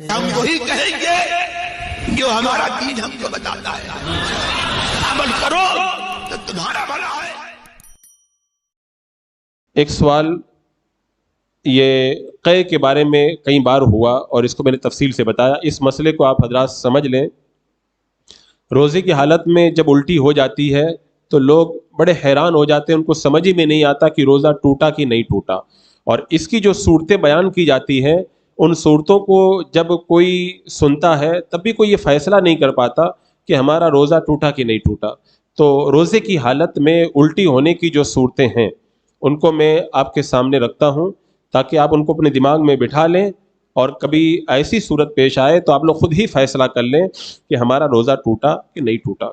ہم وہی کہیں گے جو ہمارا دین ہم کو بتاتا ہے، عمل کرو تو تمہارا بھلا ہے۔ ایک سوال یہ قے کے بارے میں کئی بار ہوا اور اس کو میں نے تفصیل سے بتایا، اس مسئلے کو آپ حضرات سمجھ لیں۔ روزے کی حالت میں جب الٹی ہو جاتی ہے تو لوگ بڑے حیران ہو جاتے ہیں، ان کو سمجھ ہی میں نہیں آتا کہ روزہ ٹوٹا کہ نہیں ٹوٹا، اور اس کی جو صورتیں بیان کی جاتی ہیں ان صورتوں کو جب کوئی سنتا ہے تب بھی کوئی یہ فیصلہ نہیں کر پاتا کہ ہمارا روزہ ٹوٹا کہ نہیں ٹوٹا۔ تو روزے کی حالت میں الٹی ہونے کی جو صورتیں ہیں ان کو میں آپ کے سامنے رکھتا ہوں تاکہ آپ ان کو اپنے دماغ میں بٹھا لیں، اور کبھی ایسی صورت پیش آئے تو آپ لوگ خود ہی فیصلہ کر لیں کہ ہمارا روزہ ٹوٹا کہ نہیں ٹوٹا۔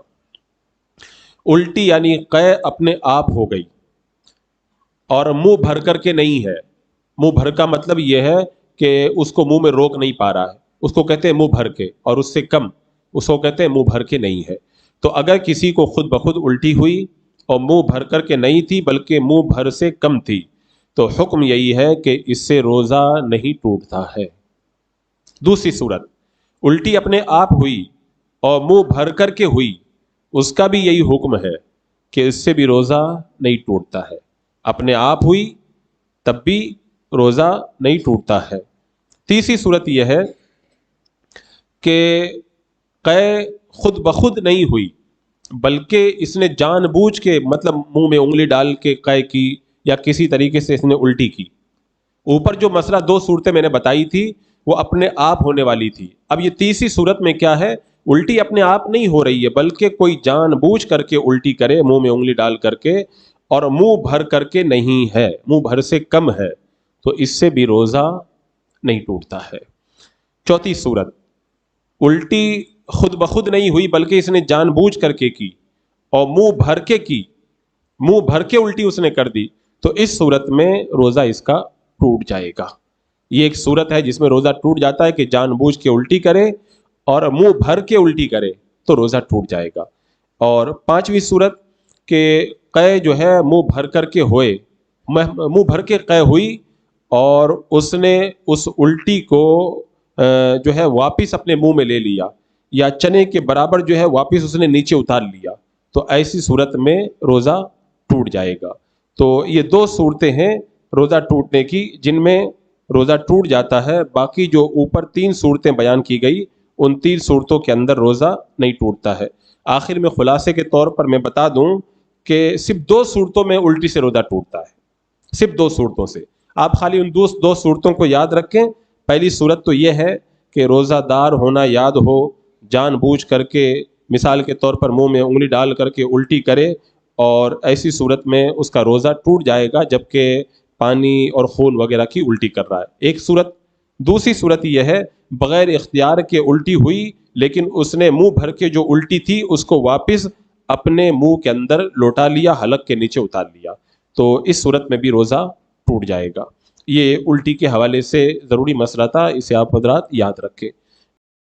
الٹی یعنی قے اپنے آپ ہو گئی اور منہ بھر کر کے نہیں ہے۔ منہ بھر کا مطلب یہ ہے کہ اس کو منہ میں روک نہیں پا رہا ہے، اس کو کہتے ہیں منہ بھر کے، اور اس سے کم اس کو کہتے ہیں منہ بھر کے نہیں ہے۔ تو اگر کسی کو خود بخود الٹی ہوئی اور منہ بھر کر کے نہیں تھی بلکہ منہ بھر سے کم تھی تو حکم یہی ہے کہ اس سے روزہ نہیں ٹوٹتا ہے۔ دوسری صورت، الٹی اپنے آپ ہوئی اور منہ بھر کر کے ہوئی، اس کا بھی یہی حکم ہے کہ اس سے بھی روزہ نہیں ٹوٹتا ہے۔ اپنے آپ ہوئی تب بھی روزہ نہیں ٹوٹتا ہے۔ تیسری صورت یہ ہے کہ قے خود بخود نہیں ہوئی بلکہ اس نے جان بوجھ کے، مطلب منہ میں انگلی ڈال کے قے کی یا کسی طریقے سے اس نے الٹی کی۔ اوپر جو مسئلہ دو صورتیں میں نے بتائی تھی وہ اپنے آپ ہونے والی تھی، اب یہ تیسری صورت میں کیا ہے، الٹی اپنے آپ نہیں ہو رہی ہے بلکہ کوئی جان بوجھ کر کے الٹی کرے منہ میں انگلی ڈال کر کے، اور منہ بھر کر کے نہیں ہے، منہ بھر سے کم ہے، تو اس سے بھی روزہ نہیں ٹوٹتا ہے۔ چوتھی صورت، الٹی خود بخود نہیں ہوئی بلکہ اس نے جان بوجھ کر کے کی اور منہ بھر کے کی، منہ بھر کے الٹی اس نے کر دی، تو اس صورت میں روزہ اس کا ٹوٹ جائے گا۔ یہ ایک صورت ہے جس میں روزہ ٹوٹ جاتا ہے کہ جان بوجھ کے الٹی کرے اور منہ بھر کے الٹی کرے تو روزہ ٹوٹ جائے گا۔ اور پانچویں صورت کہ قے جو ہے منہ بھر کر کے ہوئے، منہ بھر کے قے ہوئی اور اس نے اس الٹی کو جو ہے واپس اپنے منہ میں لے لیا، یا چنے کے برابر جو ہے واپس اس نے نیچے اتار لیا، تو ایسی صورت میں روزہ ٹوٹ جائے گا۔ تو یہ دو صورتیں ہیں روزہ ٹوٹنے کی جن میں روزہ ٹوٹ جاتا ہے، باقی جو اوپر تین صورتیں بیان کی گئی ان تین صورتوں کے اندر روزہ نہیں ٹوٹتا ہے۔ آخر میں خلاصے کے طور پر میں بتا دوں کہ صرف دو صورتوں میں الٹی سے روزہ ٹوٹتا ہے، صرف دو صورتوں سے۔ آپ خالی ان دو صورتوں کو یاد رکھیں۔ پہلی صورت تو یہ ہے کہ روزہ دار ہونا یاد ہو، جان بوجھ کر کے مثال کے طور پر منہ میں انگلی ڈال کر کے الٹی کرے، اور ایسی صورت میں اس کا روزہ ٹوٹ جائے گا جبکہ پانی اور خون وغیرہ کی الٹی کر رہا ہے، ایک صورت۔ دوسری صورت یہ ہے بغیر اختیار کے الٹی ہوئی لیکن اس نے منہ بھر کے جو الٹی تھی اس کو واپس اپنے منہ کے اندر لوٹا لیا، حلق کے نیچے اتار لیا، تو اس صورت میں بھی روزہ ٹوٹ جائے گا۔ یہ الٹی کے حوالے سے ضروری مسئلہ تھا، اسے آپ حضرات یاد رکھیں۔